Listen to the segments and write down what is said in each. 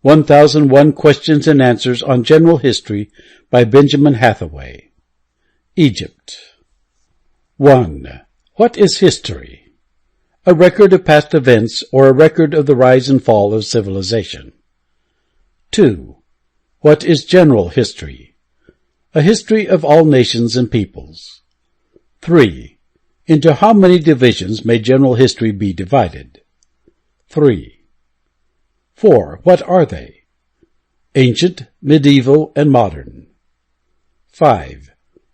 1001 Questions and Answers on General History by Benjamin Hathaway. Egypt. 1. What is history? A record of past events or a record of the rise and fall of civilization. 2. What is general history? A history of all nations and peoples. 3. Into how many divisions may general history be divided? 3. 4. What are they? Ancient, medieval, and modern. 5.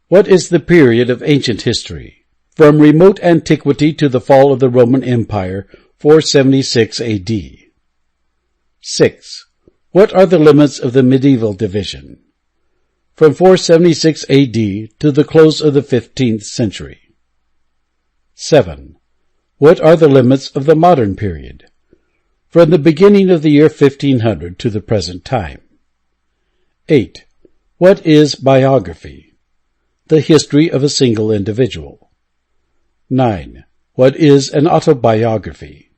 What is the period of ancient history? From remote antiquity to the fall of the Roman Empire, 476 A.D. 6. What are the limits of the medieval division? From 476 A.D. to the close of the 15th century. 7. What are the limits of the modern period? From the beginning of the year 1500 to the present time. 8. What is biography? The history of a single individual. 9. What is an autobiography?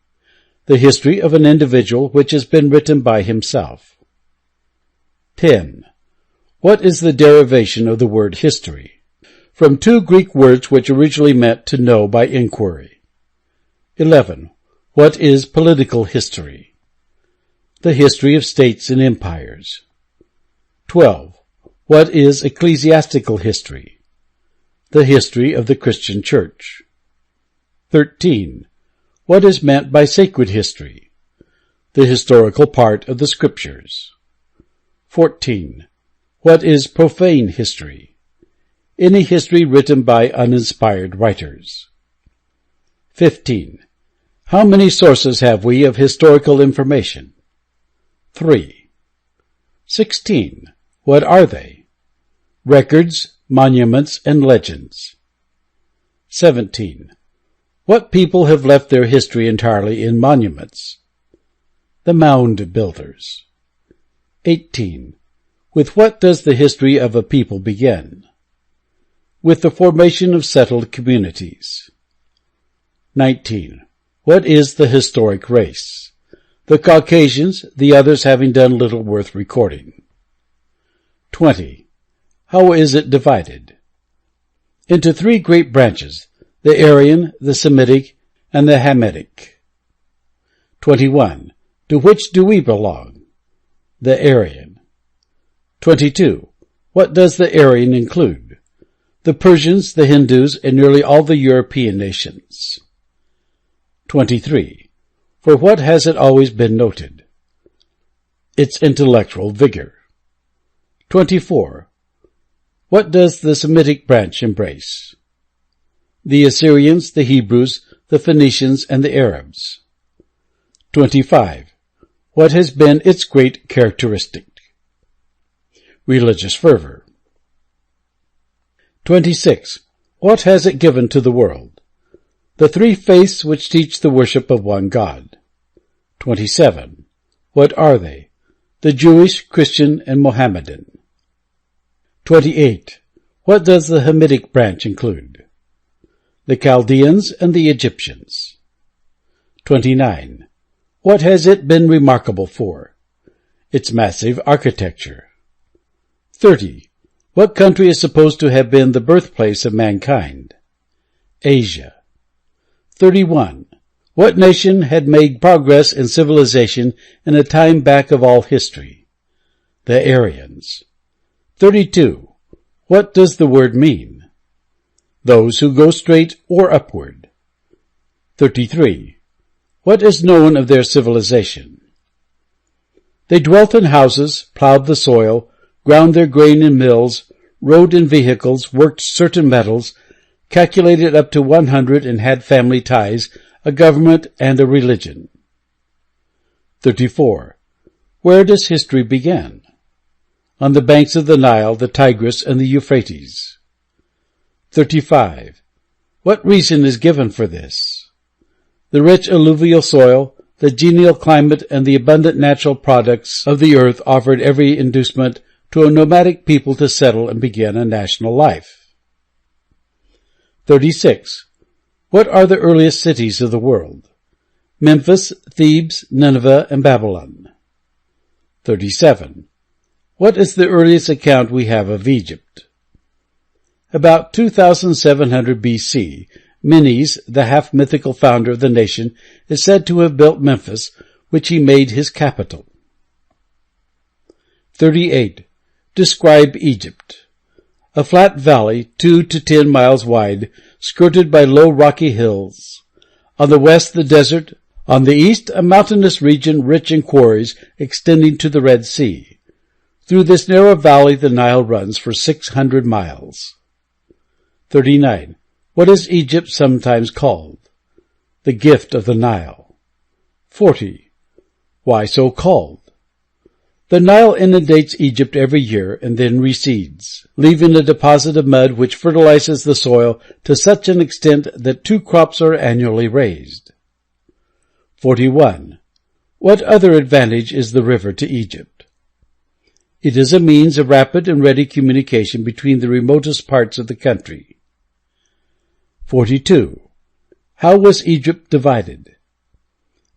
The history of an individual which has been written by himself. 10. What is the derivation of the word history? From two Greek words which originally meant to know by inquiry. 11. What is political history? The history of states and empires. 12. What is ecclesiastical history? The history of the Christian Church. 13. What is meant by sacred history? The historical part of the Scriptures. 14. What is profane history? Any history written by uninspired writers. 15. How many sources have we of historical information? 3. 16. What are they? Records, monuments, and legends. 17. What people have left their history entirely in monuments? The mound builders. 18. With what does the history of a people begin? With the formation of settled communities. 19. What is the historic race? The Caucasians, the others having done little worth recording. 20. How is it divided? Into three great branches, the Aryan, the Semitic, and the Hamitic. 21. To which do we belong? The Aryan. 22. What does the Aryan include? The Persians, the Hindus, and nearly all the European nations. 23. For what has it always been noted? Its intellectual vigor. 24. What does the Semitic branch embrace? The Assyrians, the Hebrews, the Phoenicians, and the Arabs. 25. What has been its great characteristic? Religious fervor. 26. What has it given to the world? The three faiths which teach the worship of one God. 27. What are they? The Jewish, Christian, and Mohammedan. 28. What does the Hamitic branch include? The Chaldeans and the Egyptians. 29. What has it been remarkable for? Its massive architecture. 30. What country is supposed to have been the birthplace of mankind? Asia. 31. What nation had made progress in civilization in a time back of all history? The Aryans. 32. What does the word mean? Those who go straight or upward. 33. What is known of their civilization? They dwelt in houses, plowed the soil, ground their grain in mills, rode in vehicles, worked certain metals, calculated up to 100 and had family ties, a government, and a religion. 34. Where does history begin? On the banks of the Nile, the Tigris, and the Euphrates. 35. What reason is given for this? The rich alluvial soil, the genial climate, and the abundant natural products of the earth offered every inducement to a nomadic people to settle and begin a national life. 36. What are the earliest cities of the world? Memphis, Thebes, Nineveh, and Babylon. 37. What is the earliest account we have of Egypt? About 2700 BC, Menes, the half-mythical founder of the nation, is said to have built Memphis, which he made his capital. 38. Describe Egypt. A flat valley, 2 to 10 miles wide, skirted by low rocky hills. On the west, the desert. On the east, a mountainous region rich in quarries extending to the Red Sea. Through this narrow valley the Nile runs for 600 miles. 39. What is Egypt sometimes called? The gift of the Nile. 40. Why so called? The Nile inundates Egypt every year and then recedes, leaving a deposit of mud which fertilizes the soil to such an extent that 2 crops are annually raised. 41. What other advantage is the river to Egypt? It is a means of rapid and ready communication between the remotest parts of the country. 42. How was Egypt divided?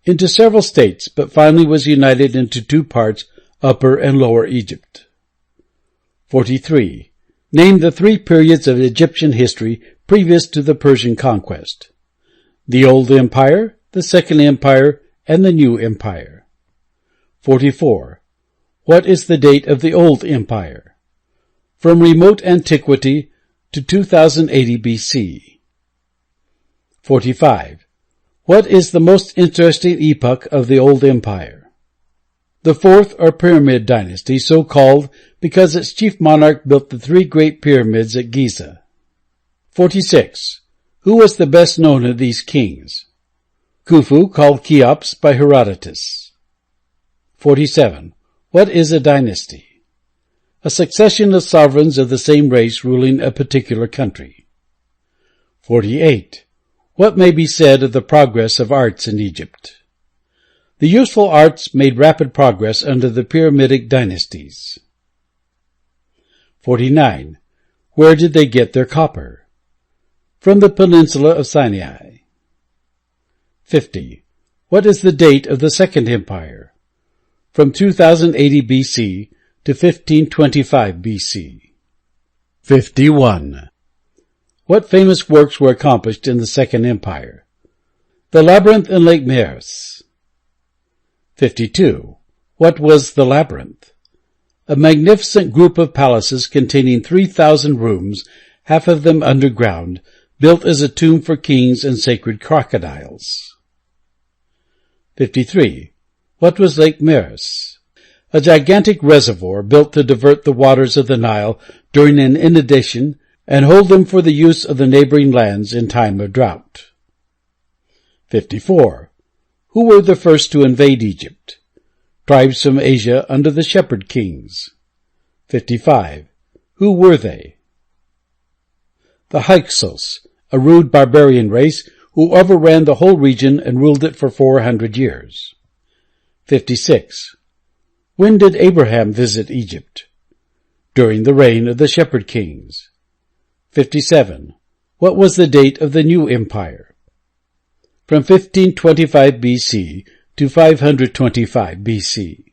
Into several states, but finally was united into 2 parts, Upper and Lower Egypt. 43. Name the 3 periods of Egyptian history previous to the Persian conquest. The Old Empire, the Second Empire, and the New Empire. 44. What is the date of the Old Empire? From remote antiquity to 2080 BC. 45. What is the most interesting epoch of the Old Empire? The 4th or Pyramid dynasty, so called because its chief monarch built the 3 great pyramids at Giza. 46. Who was the best known of these kings? Khufu, called Cheops by Herodotus. 47. What is a dynasty? A succession of sovereigns of the same race ruling a particular country. 48. What may be said of the progress of arts in Egypt? The useful arts made rapid progress under the Pyramidic dynasties. 49. Where did they get their copper? From the peninsula of Sinai. 50. What is the date of the Second Empire? From 2080 BC to 1525 BC. 51. What famous works were accomplished in the Second Empire? The Labyrinth and Lake Meres. 52. What was the Labyrinth? A magnificent group of palaces containing 3,000 rooms, half of them underground, built as a tomb for kings and sacred crocodiles. 53. What was Lake Meres? A gigantic reservoir built to divert the waters of the Nile during an inundation and hold them for the use of the neighboring lands in time of drought. 54. Who were the first to invade Egypt? Tribes from Asia under the shepherd kings. 55. Who were they? The Hyksos, a rude barbarian race who overran the whole region and ruled it for 400 years. 56. When did Abraham visit Egypt? During the reign of the shepherd kings. 57. What was the date of the new empire? From 1525 BC to 525 BC.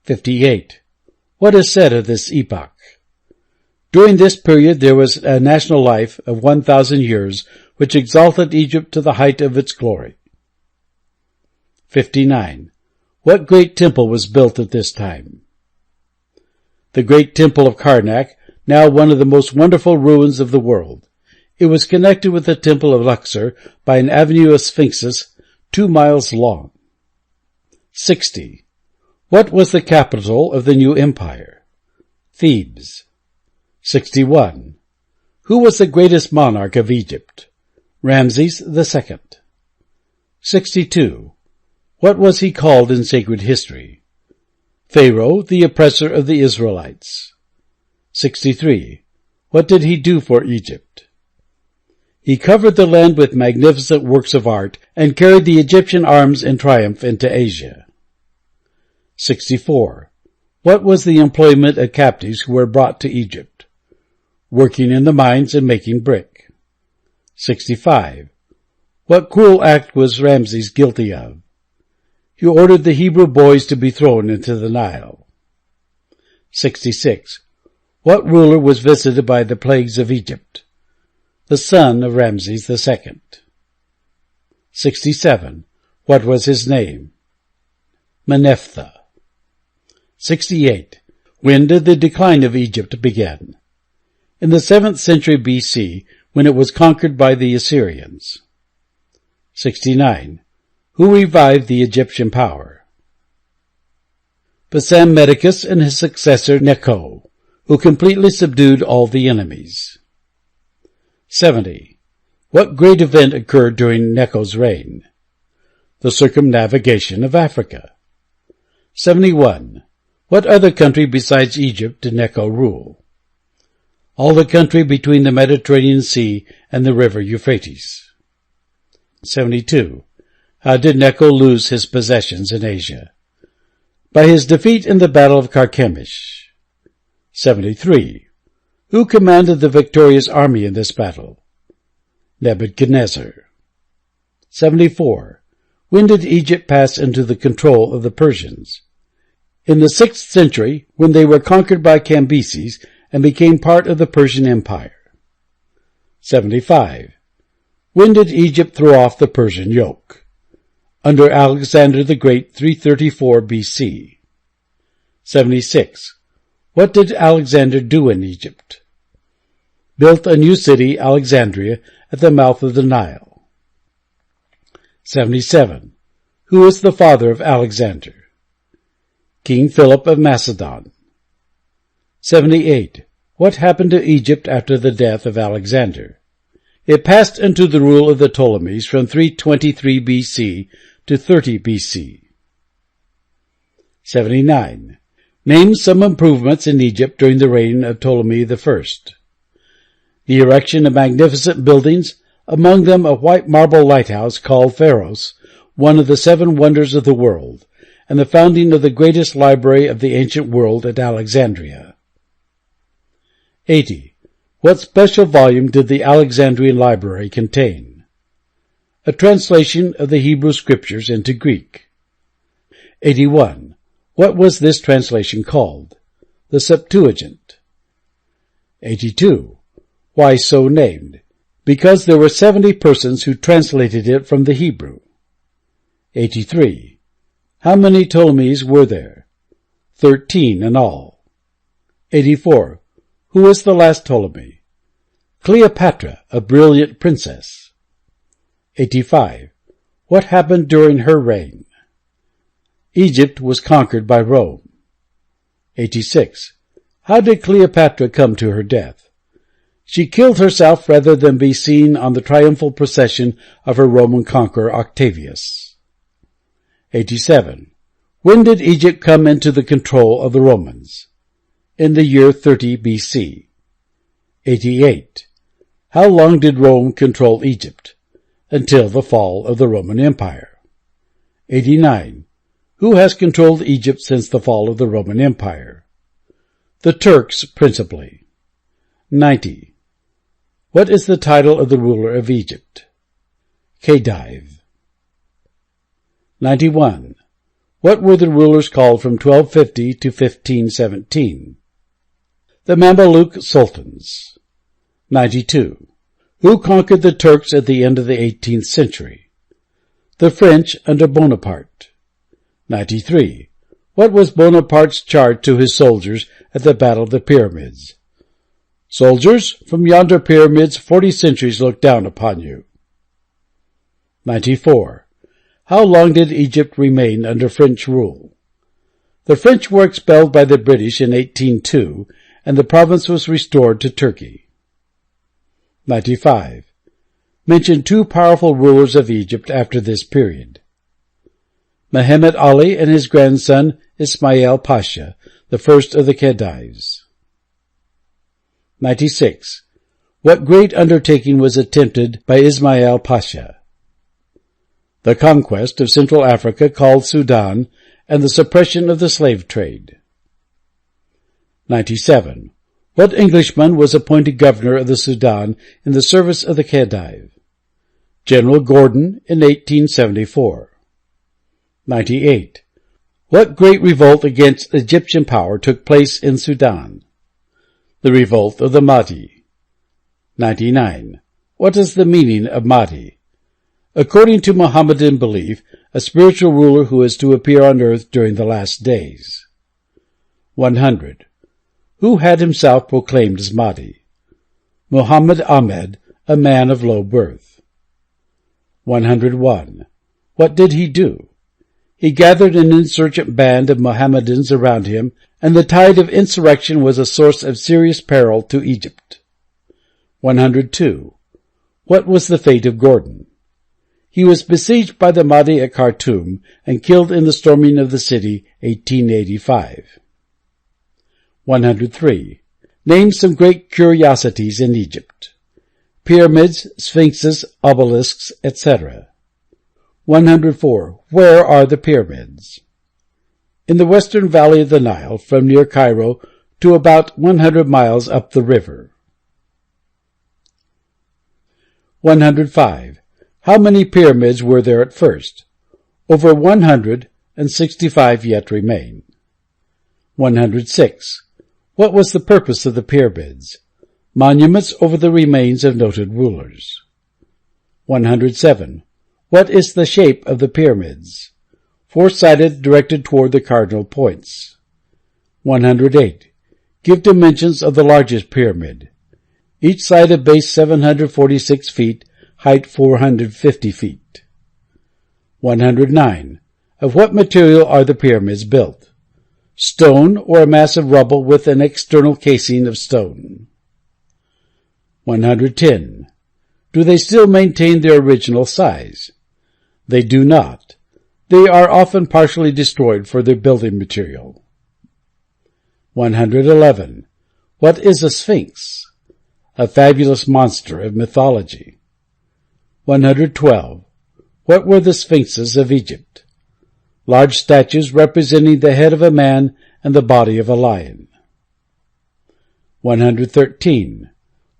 58. What is said of this epoch? During this period there was a national life of 1,000 years which exalted Egypt to the height of its glory. 59. What great temple was built at this time? The great temple of Karnak, now one of the most wonderful ruins of the world. It was connected with the temple of Luxor by an avenue of sphinxes 2 miles long. 60. What was the capital of the new empire? Thebes. 61. Who was the greatest monarch of Egypt? Ramses II. 62. What was he called in sacred history? Pharaoh, the oppressor of the Israelites. 63. What did he do for Egypt? He covered the land with magnificent works of art and carried the Egyptian arms in triumph into Asia. 64. What was the employment of captives who were brought to Egypt? Working in the mines and making brick. 65. What cruel act was Ramses guilty of? he ordered the Hebrew boys to be thrown into the Nile. 66. What ruler was visited by the plagues of Egypt? The son of Ramses II. 67. What was his name? Menephtah. 68. When did the decline of Egypt begin? In the 7th century BC, when it was conquered by the Assyrians. 69. Who revived the Egyptian power? Psammetichus and his successor Necho, who completely subdued all the enemies. 70. What great event occurred during Necho's reign? The circumnavigation of Africa. 71. What other country besides Egypt did Necho rule? All the country between the Mediterranean Sea and the river Euphrates. 72. How did Necho lose his possessions in Asia? By his defeat in the Battle of Carchemish. 73. Who commanded the victorious army in this battle? Nebuchadnezzar. 74. When did Egypt pass into the control of the Persians? In the 6th century, when they were conquered by Cambyses and became part of the Persian Empire. 75. When did Egypt throw off the Persian yoke? Under Alexander the Great, 334 BC. 76. What did Alexander do in Egypt? Built a new city, Alexandria, at the mouth of the Nile. 77. Who is the father of Alexander? King Philip of Macedon. 78. What happened to Egypt after the death of Alexander? It passed into the rule of the Ptolemies from 323 BC to 30 BC. 79. Name some improvements in Egypt during the reign of Ptolemy I. The erection of magnificent buildings, among them a white marble lighthouse called Pharos, one of the 7 wonders of the world, and the founding of the greatest library of the ancient world at Alexandria. 80. What special volume did the Alexandrian library contain? A translation of the Hebrew Scriptures into Greek. 81. What was this translation called? The Septuagint. 82. Why so named? Because there were 70 persons who translated it from the Hebrew. 83. How many Ptolemies were there? 13 in all. 84. Who was the last Ptolemy? Cleopatra, a brilliant princess. 85. What happened during her reign? Egypt was conquered by Rome. 86. How did Cleopatra come to her death? She killed herself rather than be seen on the triumphal procession of her Roman conqueror Octavius. 87. When did Egypt come into the control of the Romans? In the year 30 BC. 88. How long did Rome control Egypt? Until the fall of the Roman Empire. 89. Who has controlled Egypt since the fall of the Roman Empire? The Turks principally. 90. What is the title of the ruler of Egypt? Khedive. 91. What were the rulers called from 1250 to 1517? The Mameluke Sultans. 92. Who conquered the Turks at the end of the 18th century? The French under Bonaparte. 93. What was Bonaparte's charge to his soldiers at the Battle of the Pyramids? Soldiers, from yonder pyramids 40 centuries look down upon you. 94. How long did Egypt remain under French rule? The French were expelled by the British in 1802, and the province was restored to Turkey. 95. Mention 2 powerful rulers of Egypt after this period. Muhammad Ali and his grandson Ismail Pasha, the first of the Khedives. 96. What great undertaking was attempted by Ismail Pasha? The conquest of Central Africa, called Sudan, and the suppression of the slave trade. 97. What Englishman was appointed governor of the Sudan in the service of the Khedive? General Gordon in 1874. 98. What great revolt against Egyptian power took place in Sudan? The revolt of the Mahdi. 99. What is the meaning of Mahdi? According to Mohammedan belief, a spiritual ruler who is to appear on earth during the last days. 100. Who had himself proclaimed as Mahdi? Muhammad Ahmed, a man of low birth. 101. What did he do? He gathered an insurgent band of Mohammedans around him, and the tide of insurrection was a source of serious peril to Egypt. 102. What was the fate of Gordon? He was besieged by the Mahdi at Khartoum and killed in the storming of the city, 1885. 103. Name some great curiosities in Egypt. Pyramids, sphinxes, obelisks, etc. 104. Where are the pyramids? In the western valley of the Nile, from near Cairo to about 100 miles up the river. 105. How many pyramids were there at first? Over 100, and 65 yet remain. 106. What was the purpose of the pyramids? Monuments over the remains of noted rulers. 107. What is the shape of the pyramids? Four-sided, directed toward the cardinal points. 108. Give dimensions of the largest pyramid. Each side of base 746 feet, height 450 feet. 109. Of what material are the pyramids built? Stone or a mass of rubble with an external casing of stone. 110. Do they still maintain their original size? They do not. They are often partially destroyed for their building material. 111. What is a sphinx? A fabulous monster of mythology. 112. What were the sphinxes of Egypt? Large statues representing the head of a man and the body of a lion. 113.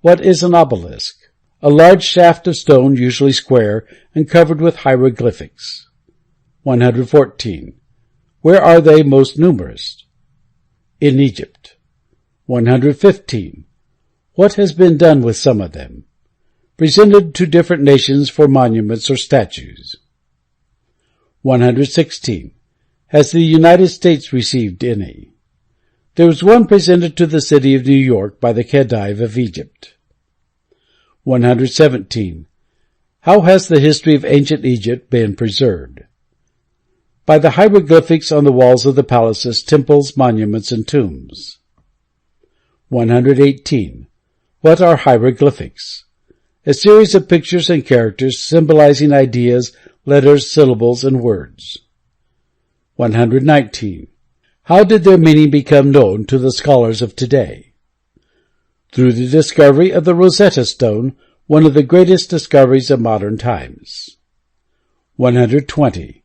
What is an obelisk? A large shaft of stone, usually square, and covered with hieroglyphics. 114. Where are they most numerous? In Egypt. 115. What has been done with some of them? Presented to different nations for monuments or statues. 116. Has the United States received any? There was one presented to the city of New York by the Khedive of Egypt. 117. How has the history of ancient Egypt been preserved? By the hieroglyphics on the walls of the palaces, temples, monuments, and tombs. 118. What are hieroglyphics? A series of pictures and characters symbolizing ideas, letters, syllables, and words. 119. How did their meaning become known to the scholars of today? Through the discovery of the Rosetta Stone, one of the greatest discoveries of modern times. 120.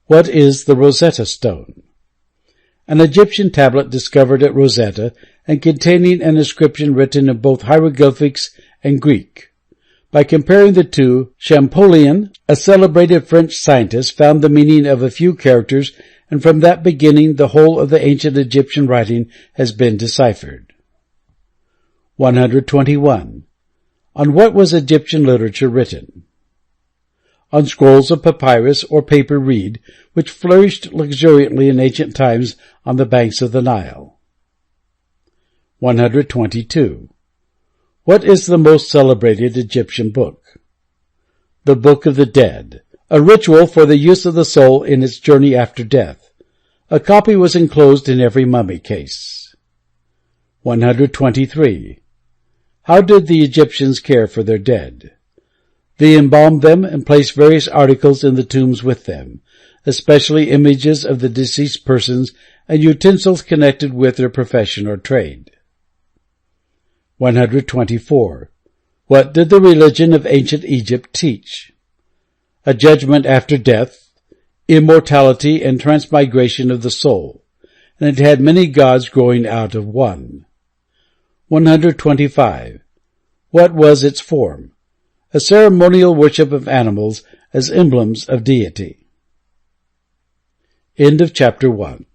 What is the Rosetta Stone? An Egyptian tablet discovered at Rosetta and containing an inscription written in both hieroglyphics and Greek. By comparing the two, Champollion, a celebrated French scientist, found the meaning of a few characters, and from that beginning the whole of the ancient Egyptian writing has been deciphered. 121. On what was Egyptian literature written? On scrolls of papyrus or paper reed, which flourished luxuriantly in ancient times on the banks of the Nile. 122. What is the most celebrated Egyptian book? The Book of the Dead, a ritual for the use of the soul in its journey after death. A copy was enclosed in every mummy case. 123. How did the Egyptians care for their dead? They embalmed them and placed various articles in the tombs with them, especially images of the deceased persons and utensils connected with their profession or trade. 124. What did the religion of ancient Egypt teach? A judgment after death, immortality, and transmigration of the soul, and it had many gods growing out of one. 125. What was its form? A ceremonial worship of animals as emblems of deity. End of chapter 1.